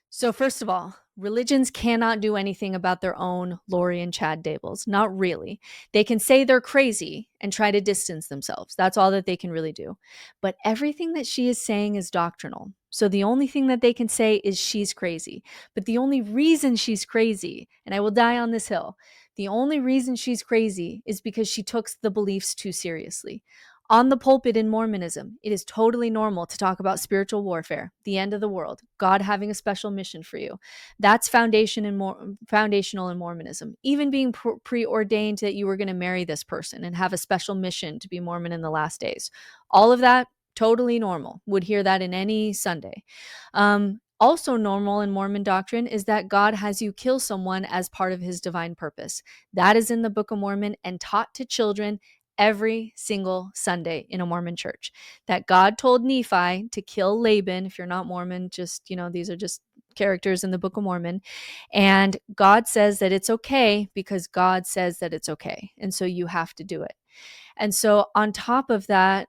So first of all, religions cannot do anything about their own Lori and Chad Dables. Not really. They can say they're crazy and try to distance themselves. That's all that they can really do. But everything that she is saying is doctrinal. So the only thing that they can say is she's crazy. But the only reason she's crazy, and I will die on this hill, the only reason she's crazy is because she took the beliefs too seriously. On the pulpit in Mormonism, it is totally normal to talk about spiritual warfare, the end of the world, God having a special mission for you. That's foundational in Mormonism. Even being preordained that you were going to marry this person and have a special mission to be Mormon in the last days. All of that, totally normal. Would hear that in any Sunday. Also normal in Mormon doctrine is that God has you kill someone as part of his divine purpose. That is in the Book of Mormon and taught to children every single Sunday in a Mormon church. That God told Nephi to kill Laban. If you're not Mormon, just, these are just characters in the Book of Mormon. And God says that it's okay because God says that it's okay. And so you have to do it. And so on top of that,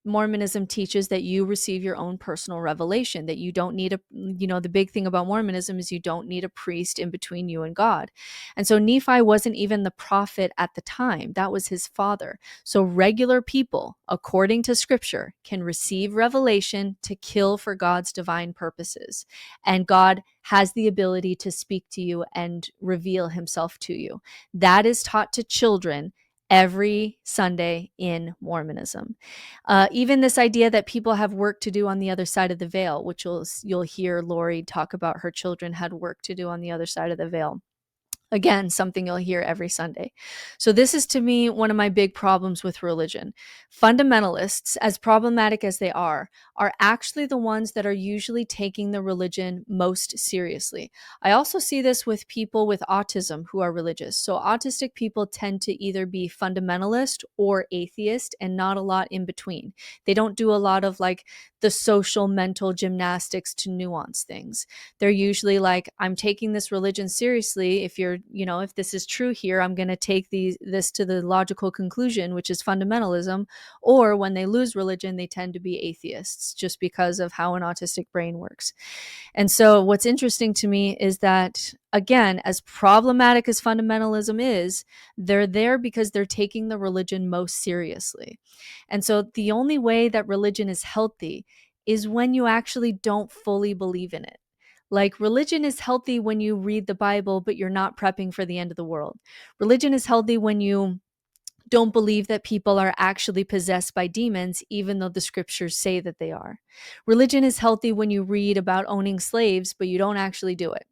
Mormonism teaches that you receive your own personal revelation, that you don't need the big thing about Mormonism is you don't need a priest in between you and God. And so Nephi wasn't even the prophet at the time. That was his father. So regular people, according to scripture, can receive revelation to kill for God's divine purposes. And God has the ability to speak to you and reveal himself to you. That is taught to children every Sunday in Mormonism. Even this idea that people have work to do on the other side of the veil, which you'll hear Lori talk about her children had work to do on the other side of the veil. Again, something you'll hear every Sunday. So this is, to me, one of my big problems with religion. Fundamentalists, as problematic as they are actually the ones that are usually taking the religion most seriously. I also see this with people with autism who are religious. So autistic people tend to either be fundamentalist or atheist and not a lot in between. They don't do a lot of like the social mental gymnastics to nuance things. They're usually like, I'm taking this religion seriously. If this is true here, I'm going to take this to the logical conclusion, which is fundamentalism. Or when they lose religion, they tend to be atheists just because of how an autistic brain works. And so what's interesting to me is that, again, as problematic as fundamentalism is, they're there because they're taking the religion most seriously. And so the only way that religion is healthy is when you actually don't fully believe in it. Like, religion is healthy when you read the Bible, but you're not prepping for the end of the world. Religion is healthy when you don't believe that people are actually possessed by demons, even though the scriptures say that they are. Religion is healthy when you read about owning slaves, but you don't actually do it.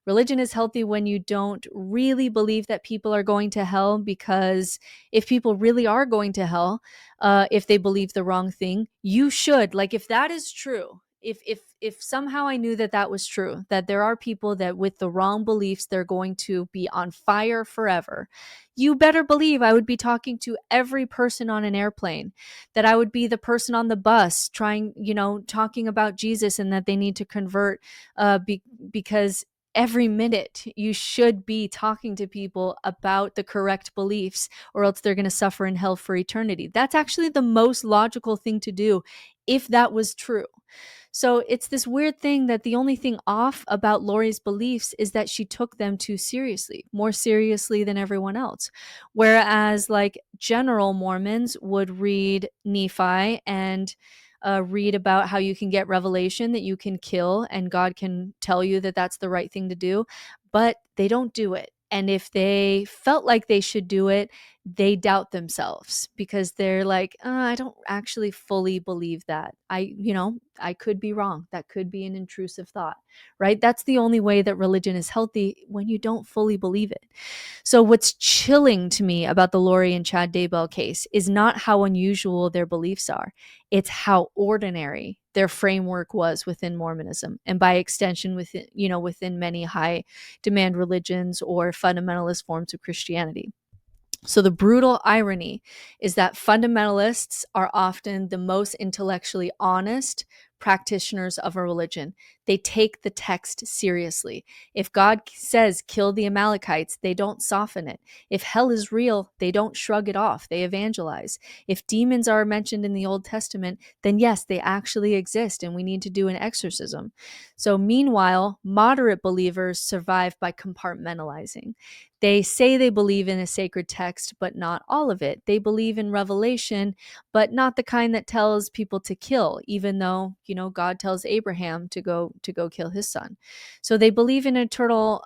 Religion is healthy when you don't really believe that people are going to hell, because if people really are going to hell, if they believe the wrong thing, you should. Like, if that is true, if somehow I knew that that was true, that there are people that with the wrong beliefs, they're going to be on fire forever, you better believe I would be talking to every person on an airplane, that I would be the person on the bus talking about Jesus and that they need to convert because every minute you should be talking to people about the correct beliefs, or else they're going to suffer in hell for eternity. That's actually the most logical thing to do if that was true. So it's this weird thing that the only thing off about Lori's beliefs is that she took them too seriously, more seriously than everyone else. Whereas like general Mormons would read Nephi and read about how you can get revelation, that you can kill, and God can tell you that that's the right thing to do, but they don't do it. And if they felt like they should do it, they doubt themselves because they're like, I don't actually fully believe that. I could be wrong. That could be an intrusive thought, right? That's the only way that religion is healthy, when you don't fully believe it. So what's chilling to me about the Lori and Chad Daybell case is not how unusual their beliefs are. It's how ordinary their framework was within Mormonism, and by extension within many high demand religions or fundamentalist forms of Christianity. So the brutal irony is that fundamentalists are often the most intellectually honest, practitioners of a religion. They take the text seriously. If God says kill the Amalekites, they don't soften it. If hell is real, they don't shrug it off. They evangelize. If demons are mentioned in the Old Testament, then yes, they actually exist and we need to do an exorcism. So meanwhile, moderate believers survive by compartmentalizing. They say they believe in a sacred text, but not all of it. They believe in revelation, but not the kind that tells people to kill, even though, God tells Abraham to go kill his son. So they believe in eternal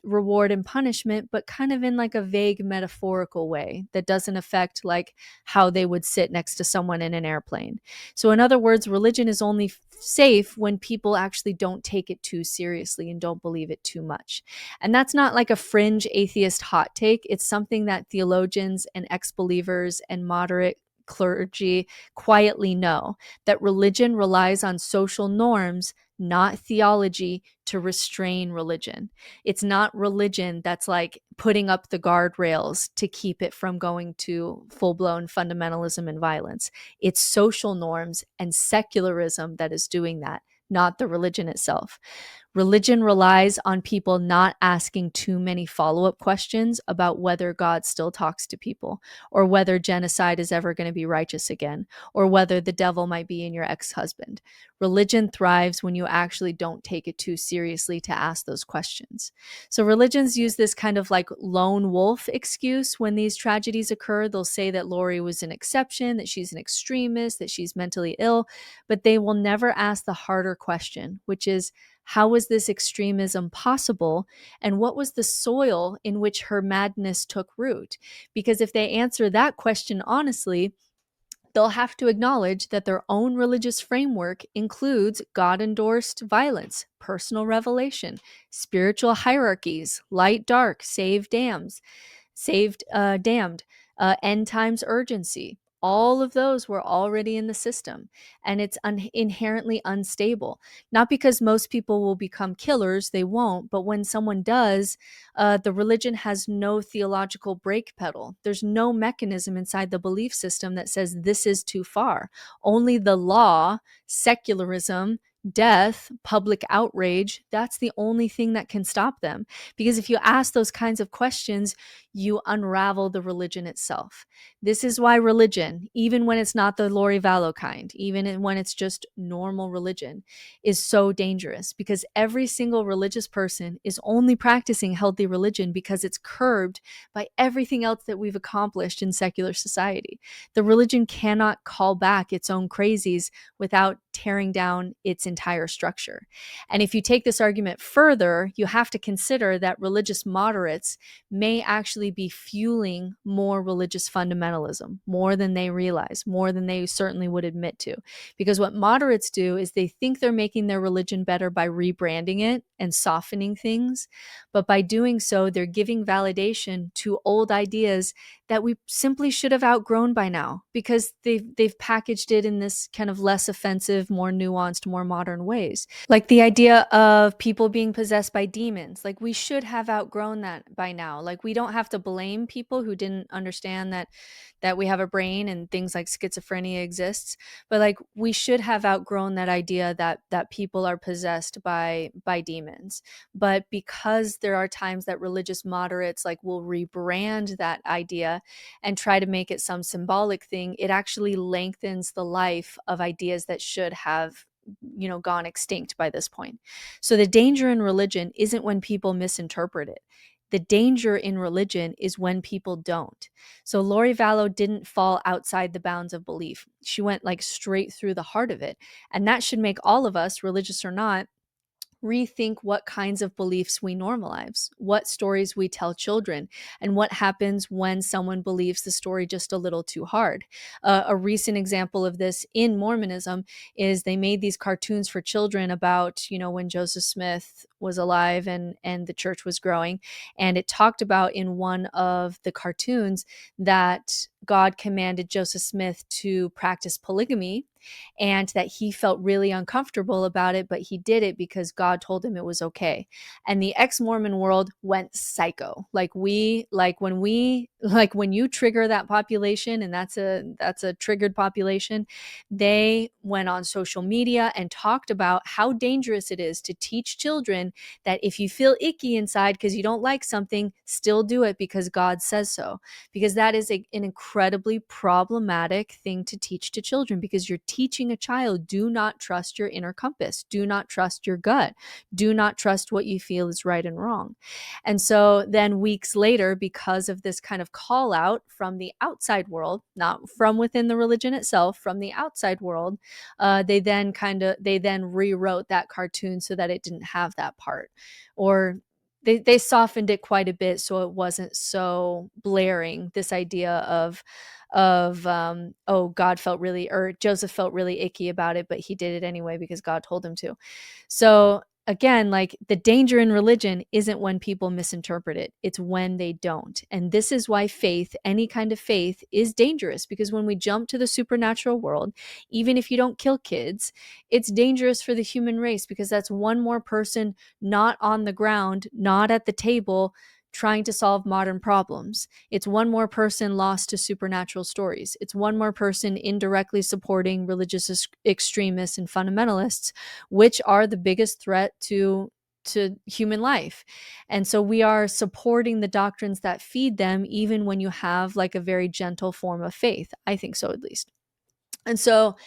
reward and punishment, but kind of in like a vague metaphorical way that doesn't affect like how they would sit next to someone in an airplane. So in other words, religion is only safe when people actually don't take it too seriously and don't believe it too much. And that's not like a fringe atheist hot take. It's something that theologians and ex-believers and moderate clergy quietly know, that religion relies on social norms, not theology, to restrain religion. It's not religion that's like putting up the guardrails to keep it from going to full-blown fundamentalism and violence. It's social norms and secularism that is doing that, not the religion itself. Religion relies on people not asking too many follow-up questions about whether God still talks to people, or whether genocide is ever going to be righteous again, or whether the devil might be in your ex-husband. Religion thrives when you actually don't take it too seriously to ask those questions. So religions use this kind of like lone wolf excuse when these tragedies occur. They'll say that Lori was an exception, that she's an extremist, that she's mentally ill, but they will never ask the harder question, which is, how was this extremism possible? And what was the soil in which her madness took root? Because if they answer that question honestly, they'll have to acknowledge that their own religious framework includes God-endorsed violence, personal revelation, spiritual hierarchies, light, dark, saved, damned, end times urgency. All of those were already in the system, and it's inherently unstable. Not because most people will become killers, they won't, but when someone does, the religion has no theological brake pedal. There's no mechanism inside the belief system that says this is too far. Only the law, secularism, death, public outrage, that's the only thing that can stop them. Because if you ask those kinds of questions, you unravel the religion itself. This is why religion, even when it's not the Lori Vallow kind, even when it's just normal religion, is so dangerous, because every single religious person is only practicing healthy religion because it's curbed by everything else that we've accomplished in secular society. The religion cannot call back its own crazies without tearing down its entire structure. And if you take this argument further, you have to consider that religious moderates may actually be fueling more religious fundamentalism, more than they realize, more than they certainly would admit to. Because what moderates do is they think they're making their religion better by rebranding it and softening things. But by doing so, they're giving validation to old ideas that we simply should have outgrown by now, because they've packaged it in this kind of less offensive, more nuanced, more modern ways. Like the idea of people being possessed by demons. Like, we should have outgrown that by now. Like, we don't have to blame people who didn't understand that we have a brain and things like schizophrenia exists, but like, we should have outgrown that idea that people are possessed by demons. But because there are times that religious moderates like will rebrand that idea and try to make it some symbolic thing, it actually lengthens the life of ideas that should have gone extinct by this point. So the danger in religion isn't when people misinterpret it. The danger in religion is when people don't. So Lori Vallow didn't fall outside the bounds of belief. She went like straight through the heart of it. And that should make all of us, religious or not, rethink what kinds of beliefs we normalize, what stories we tell children, and what happens when someone believes the story just a little too hard. A recent example of this in Mormonism is they made these cartoons for children about, when Joseph Smith was alive and the church was growing. And it talked about in one of the cartoons that God commanded Joseph Smith to practice polygamy, and that he felt really uncomfortable about it, but he did it because God told him it was okay. And the ex-Mormon world went psycho. Like when you trigger that population, and that's a triggered population, they went on social media and talked about how dangerous it is to teach children that if you feel icky inside because you don't like something, still do it because God says so. Because that is an incredibly problematic thing to teach to children, because you're teaching a child, do not trust your inner compass, do not trust your gut, do not trust what you feel is right and wrong. And so then weeks later, because of this kind of call out from the outside world, not from within the religion itself, from the outside world, they then rewrote that cartoon so that it didn't have that part, or they softened it quite a bit so it wasn't so blaring, this idea of oh, God felt really, or Joseph felt really icky about it, but he did it anyway because God told him to. So again, like, the danger in religion isn't when people misinterpret it, it's when they don't. And this is why faith, any kind of faith, is dangerous, because when we jump to the supernatural world, even if you don't kill kids, it's dangerous for the human race, because that's one more person not on the ground, not at the table, trying to solve modern problems. It's one more person lost to supernatural stories. It's one more person indirectly supporting religious extremists and fundamentalists, which are the biggest threat to human life. And so we are supporting the doctrines that feed them, even when you have like a very gentle form of faith. I think so, at least. And so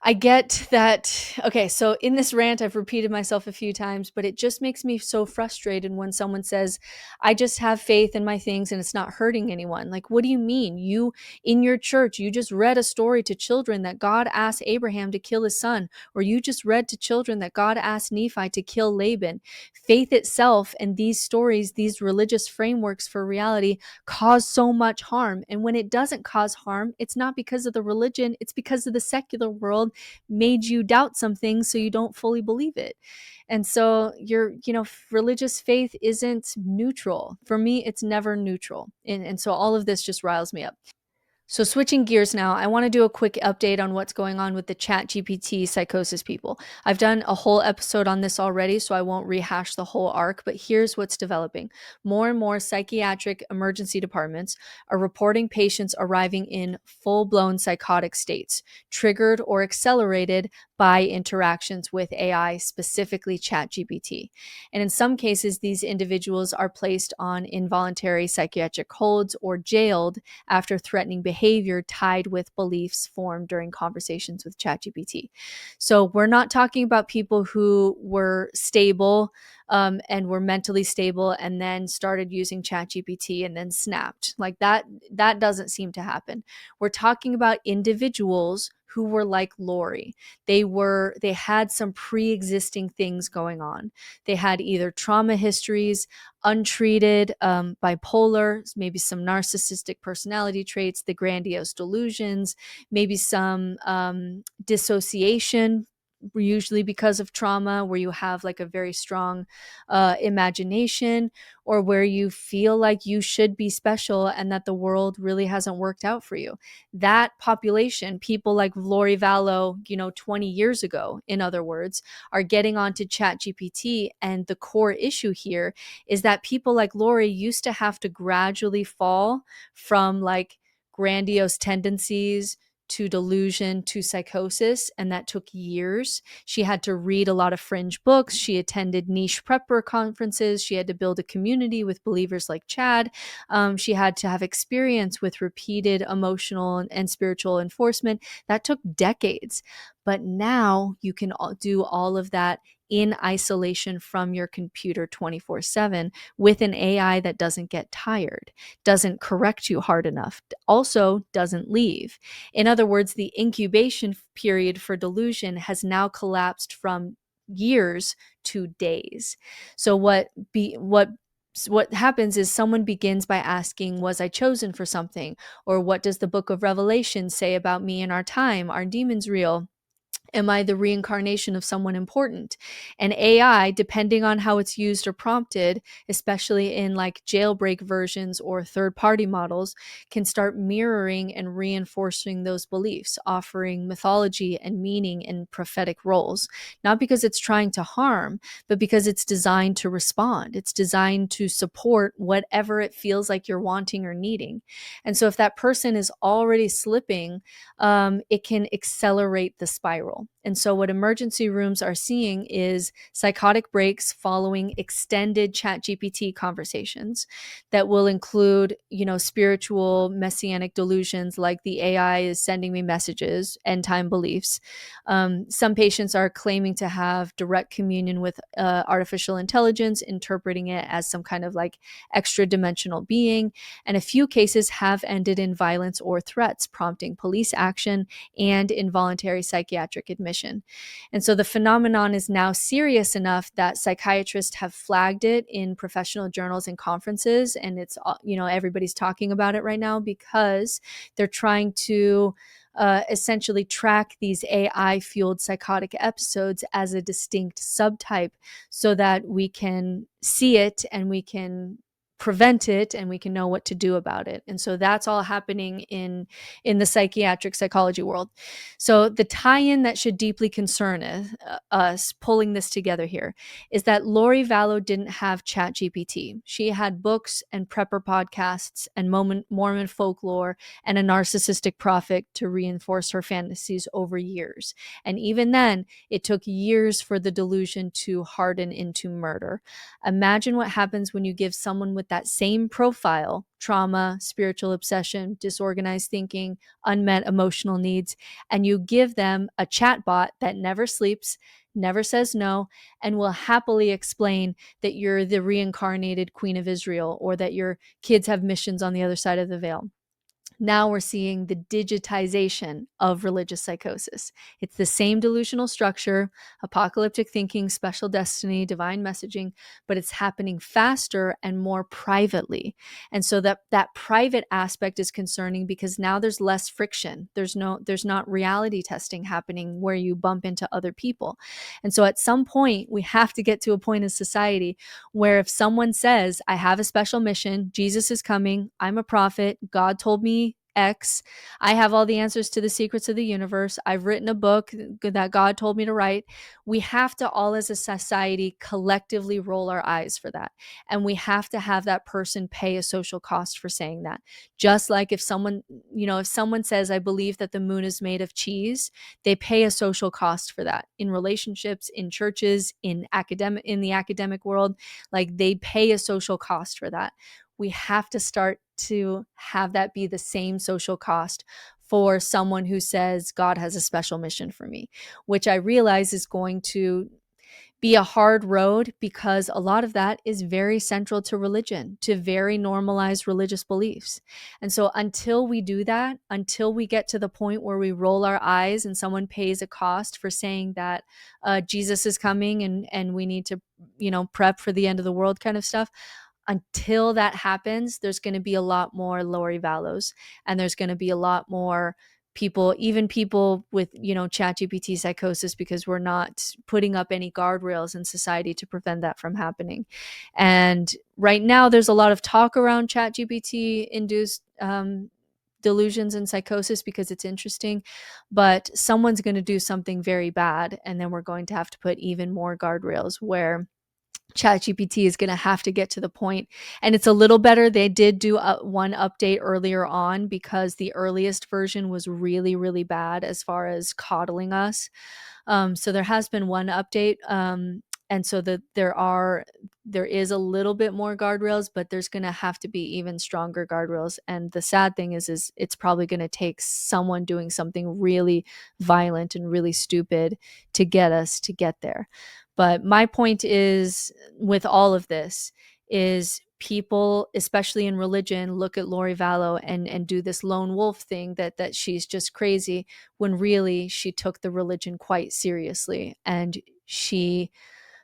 I get that. Okay, so in this rant, I've repeated myself a few times, but it just makes me so frustrated when someone says, I just have faith in my things and it's not hurting anyone. Like, what do you mean? You, in your church, you just read a story to children that God asked Abraham to kill his son, or you just read to children that God asked Nephi to kill Laban. Faith itself and these stories, these religious frameworks for reality, cause so much harm. And when it doesn't cause harm, it's not because of the religion, it's because of the secular world made you doubt something so you don't fully believe it. And so religious faith isn't neutral. For me, it's never neutral. And so all of this just riles me up. So switching gears now, I want to do a quick update on what's going on with the ChatGPT psychosis people. I've done a whole episode on this already, so I won't rehash the whole arc, but here's what's developing. More and more psychiatric emergency departments are reporting patients arriving in full-blown psychotic states, triggered or accelerated by interactions with AI, specifically ChatGPT. And in some cases, these individuals are placed on involuntary psychiatric holds or jailed after threatening behavior tied with beliefs formed during conversations with ChatGPT. So we're not talking about people who were stable and were mentally stable and then started using ChatGPT and then snapped. Like that doesn't seem to happen. We're talking about individuals who were like Lori. They had some pre-existing things going on. They had either trauma histories, untreated bipolar, maybe some narcissistic personality traits, the grandiose delusions, maybe some dissociation, usually because of trauma, where you have like a very strong imagination, or where you feel like you should be special and that the world really hasn't worked out for you. That population, people like Lori Vallow, 20 years ago, in other words, are getting onto ChatGPT. And the core issue here is that people like Lori used to have to gradually fall from like grandiose tendencies to delusion to psychosis, and that took years. She had to read a lot of fringe books. She attended niche prepper conferences. She had to build a community with believers like Chad. She had to have experience with repeated emotional and spiritual enforcement. That took decades. But now you can do all of that in isolation from your computer 24/7 with an AI that doesn't get tired, doesn't correct you hard enough, also doesn't leave. In other words, the incubation period for delusion has now collapsed from years to days. So what happens is someone begins by asking, was I chosen for something? Or what does the book of Revelation say about me in our time? Are demons real? Am I the reincarnation of someone important? And AI, depending on how it's used or prompted, especially in like jailbreak versions or third-party models, can start mirroring and reinforcing those beliefs, offering mythology and meaning and prophetic roles, not because it's trying to harm, but because it's designed to respond. It's designed to support whatever it feels like you're wanting or needing. And so if that person is already slipping, it can accelerate the spiral. And so what emergency rooms are seeing is psychotic breaks following extended ChatGPT conversations that will include, spiritual messianic delusions like the AI is sending me messages, end time beliefs. Some patients are claiming to have direct communion with artificial intelligence, interpreting it as some kind of like extra dimensional being. And a few cases have ended in violence or threats, prompting police action and involuntary psychiatric admission. And so the phenomenon is now serious enough that psychiatrists have flagged it in professional journals and conferences. And it's, everybody's talking about it right now because they're trying to essentially track these AI fueled psychotic episodes as a distinct subtype so that we can see it and we can prevent it and we can know what to do about it. And so that's all happening in the psychiatric psychology world. So the tie-in that should deeply concern us pulling this together here is that Lori Vallow didn't have ChatGPT. She had books and prepper podcasts and Mormon folklore and a narcissistic prophet to reinforce her fantasies over years. And even then, it took years for the delusion to harden into murder. Imagine what happens when you give someone with that same profile, trauma, spiritual obsession, disorganized thinking, unmet emotional needs, and you give them a chatbot that never sleeps, never says no, and will happily explain that you're the reincarnated Queen of Israel or that your kids have missions on the other side of the veil. Now we're seeing the digitization of religious psychosis. It's the same delusional structure, apocalyptic thinking, special destiny, divine messaging, but it's happening faster and more privately. And so that private aspect is concerning because now there's less friction. There's not reality testing happening where you bump into other people. And so at some point, we have to get to a point in society where if someone says, I have a special mission, Jesus is coming, I'm a prophet, God told me X, I have all the answers to the secrets of the universe, I've written a book that God told me to write, we have to all as a society collectively roll our eyes for that. And we have to have that person pay a social cost for saying that. Just like if someone says, I believe that the moon is made of cheese, they pay a social cost for that. In relationships, in churches, in the academic world, like they pay a social cost for that. We have to start to have that be the same social cost for someone who says God has a special mission for me, which I realize is going to be a hard road because a lot of that is very central to religion, to very normalized religious beliefs. And so until we do that, until we get to the point where we roll our eyes and someone pays a cost for saying that Jesus is coming and we need to, prep for the end of the world kind of stuff, until that happens, there's going to be a lot more Lori Vallows, and there's going to be a lot more people, even people with, ChatGPT psychosis, because we're not putting up any guardrails in society to prevent that from happening. And right now, there's a lot of talk around ChatGPT induced delusions and psychosis because it's interesting, but someone's going to do something very bad, and then we're going to have to put even more guardrails where ChatGPT is going to have to get to the point, and it's a little better. They did do one update earlier on because the earliest version was really, really bad as far as coddling us. So there has been one update, and so there is a little bit more guardrails, but there's going to have to be even stronger guardrails. And the sad thing is it's probably going to take someone doing something really violent and really stupid to get us to get there. But my point is, with all of this, is people, especially in religion, look at Lori Vallow and do this lone wolf thing that she's just crazy, when really she took the religion quite seriously. And she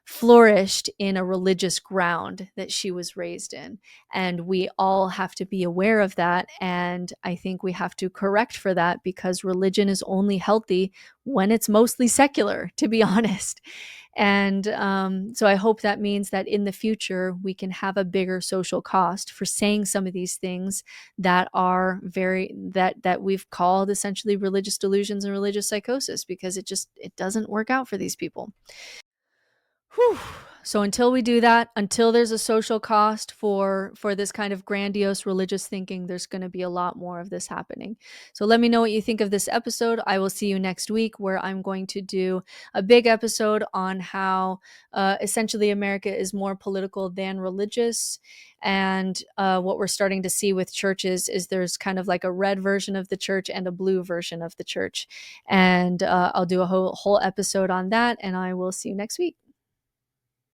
flourished in a religious ground that she was raised in. And we all have to be aware of that. And I think we have to correct for that, because religion is only healthy when it's mostly secular, to be honest. And so I hope that means that in the future, we can have a bigger social cost for saying some of these things that are that we've called essentially religious delusions and religious psychosis, because it doesn't work out for these people. Whew. So until we do that, until there's a social cost for this kind of grandiose religious thinking, there's going to be a lot more of this happening. So let me know what you think of this episode. I will see you next week, where I'm going to do a big episode on how essentially America is more political than religious. And what we're starting to see with churches is there's kind of like a red version of the church and a blue version of the church. And I'll do a whole episode on that, and I will see you next week.